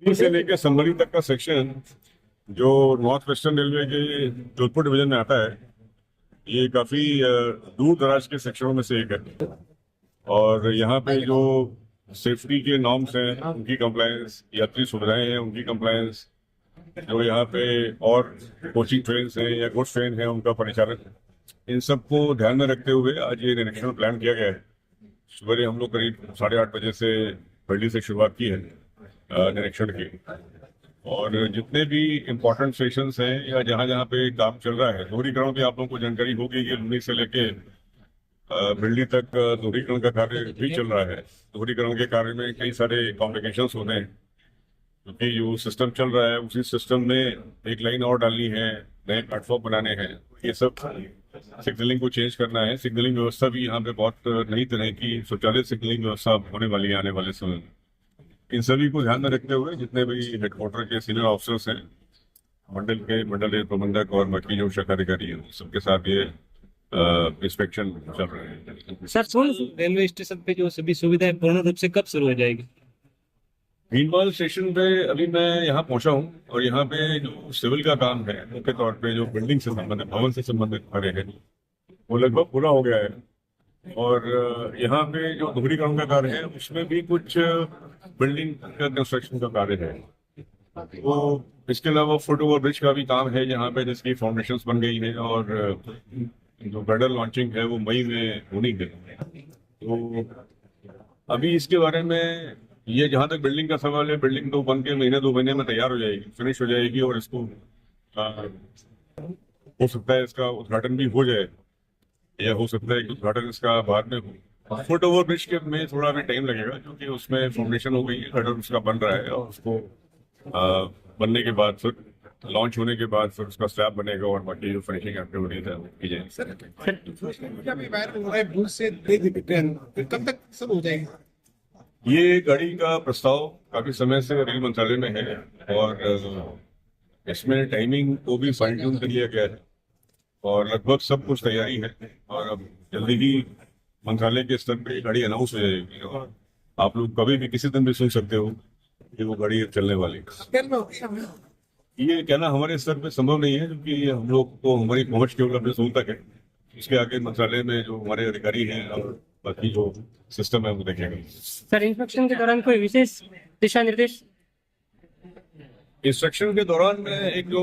दिल्ली से लेकर संबरी तक का सेक्शन जो नॉर्थ वेस्टर्न रेलवे के जोधपुर डिवीजन में आता है, ये काफी दूर दराज के सेक्शनों में से एक है। और यहाँ पे जो सेफ्टी के नॉर्म्स हैं उनकी कंप्लायंस, यात्री सुविधाएं हैं उनकी कंप्लायंस, जो यहाँ पे और कोचिंग ट्रेन हैं या गुड्स ट्रेन है उनका परिचालन, इन सबको ध्यान में रखते हुए आज ये निरीक्षण प्लान किया गया है। सुबह हम लोग करीब 8:30 बजे से दिल्ली से शुरुआत की है निरीक्षण की। और जितने भी इम्पोर्टेंट स्टेशंस हैं या जहाँ जहाँ पे काम चल रहा है, दोहरीकरण भी आप लोगों को जानकारी होगी कि लुनी से लेके बिल्ली तक दोहरीकरण का कार्य भी चल रहा है। दोहरीकरण के कार्य में कई सारे कॉम्प्लिकेशंस होते हैं, क्योंकि जो सिस्टम चल रहा है उसी सिस्टम में एक लाइन और डालनी है, नए प्लेटफॉर्म बनाने हैं, ये सब सिग्नलिंग को चेंज करना है। सिग्नलिंग व्यवस्था भी यहाँ पे बहुत नई तरह की स्वचालित सिग्नलिंग व्यवस्था होने वाली है आने वाले समय में। इन सभी को ध्यान में रखते हुए जितने भी हेडक्वार्टर के सीनियर ऑफिसर्स हैं, मंडल के मंडल रेल प्रबंधक और बाकी जो शाखा अधिकारी हैं, सबके साथ ये इंस्पेक्शन चल रहे हैं। सर, सोन रेलवे स्टेशन पे जो सभी सुविधाएं पूर्ण रूप से कब शुरू हो जाएगी? भीनमाल स्टेशन पे अभी मैं यहाँ पहुंचा हूँ और यहाँ पे जो सिविल का काम है, मुख्य तौर पे जो बिल्डिंग से संबंधित, भवन से संबंधित कार्य है, वो लगभग पूरा हो गया है। और यहाँ पे जो दोहरीकरण का कार्य है उसमें भी कुछ बिल्डिंग का कंस्ट्रक्शन का कार्य है। तो इसके अलावा फुट ओवर ब्रिज का भी काम है यहाँ पे, जिसकी फाउंडेशंस बन गई है और जो ब्राइडल लॉन्चिंग है वो मई में होनी है। तो अभी इसके बारे में, ये जहाँ तक बिल्डिंग का सवाल है, बिल्डिंग तो बन के महीने 2 महीने में तैयार हो जाएगी, फिनिश हो जाएगी और इसको हो सकता है इसका उद्घाटन भी हो जाए, या हो सकता है कि उद्घाटन इसका बाद में हो। फुट ओवर ब्रिज के में थोड़ा भी टाइम लगेगा, क्योंकि उसमें फाउंडेशन हो गई है, गर्डर उसका बन रहा है और उसको बनने के बाद फिर लॉन्च होने के बाद फिर उसका स्लैब बनेगा और बाकी जो फिनिशिंग एक्टिविटीज है वो की जाएगी। कब तक सब हो जाएगी? ये गाड़ी का प्रस्ताव काफी समय से रेल मंत्रालय में है और इसमें टाइमिंग को भी फाइन ट्यून कर लिया गया है और लगभग सब कुछ तैयारी है। और अब जल्दी ही मंत्रालय के स्तर पर गाड़ी अनाउंस हो जाएगी और आप लोग कभी भी किसी दिन भी सुन सकते हो कि वो गाड़ी चलने वाली है। ये कहना हमारे स्तर पे संभव नहीं है, क्योंकि हम लोग को हमारी पहुंच केवल अपने जोन तक है। इसके आगे मंत्रालय में जो हमारे अधिकारी हैं और बाकी जो सिस्टम है वो देखेंगे। सर, इंस्पेक्शन के दौरान कोई विशेष दिशा निर्देश? इंस्ट्रक्शन के दौरान में एक जो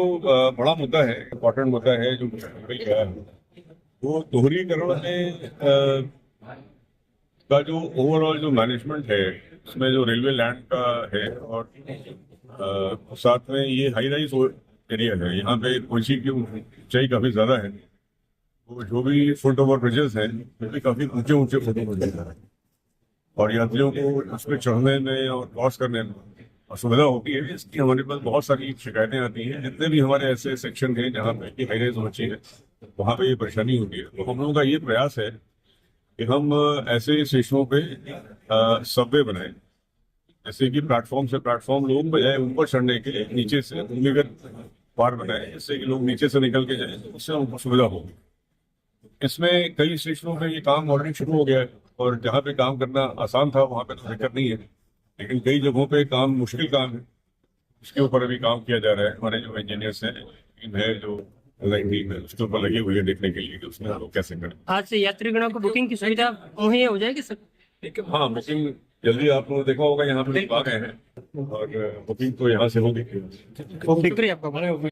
बड़ा मुद्दा है, इम्पोर्टेंट मुद्दा है, जो गया है, वो दोहरीकरण में का जो ओवरऑल जो मैनेजमेंट है, उसमें जो रेलवे लैंड का है और साथ में ये हाई राइज एरिया है, यहाँ पे कोची की ऊंचाई काफी ज्यादा है। तो जो भी फुट ओवर ब्रिजेस हैं वो भी काफी ऊंचे ऊंचे फुट ओवर ब्रिजेस हैं और यात्रियों को उसमें चढ़ने में और क्रॉस करने में असुविधा होती है। इसकी हमारे पास बहुत सारी शिकायतें आती हैं। जितने भी हमारे ऐसे सेक्शन हैं जहाँ पे हाई राइज ऊंची है, वहाँ पे ये परेशानी होती है। तो हम लोगों का ये प्रयास है कि हम ऐसे स्टेशनों पे सबवे बनाएं, जैसे कि प्लेटफॉर्म से प्लेटफॉर्म लोग बजाय ऊपर चढ़ने के लिए नीचे से भूमिगत पार बनाए, जिससे कि लोग नीचे से निकल के जाए, तो उससे उनको सुविधा होगी। इसमें कई स्टेशनों पे ये काम ऑलरेडी शुरू हो गया है और जहाँ पे काम करना आसान था वहाँ पे तो दिक्कत नहीं है, लेकिन कई जगहों पे काम मुश्किल काम है, उसके ऊपर अभी काम किया जा रहा है। हमारे जो इंजीनियर्स हैं, टीम है, जो डिजाइन टीम है, उसके ऊपर लगी हुई है देखने के लिए कि उसमें हम लोग कैसे करें। आज से यात्रीगणों को बुकिंग की सुविधा मुहैया हो जाएगी सर? हाँ, बुकिंग जल्दी, आप लोगों ने देखा होगा यहाँ पे लोग आ गए हैं और बुकिंग तो यहाँ से होगी। शुक्रिया आपका।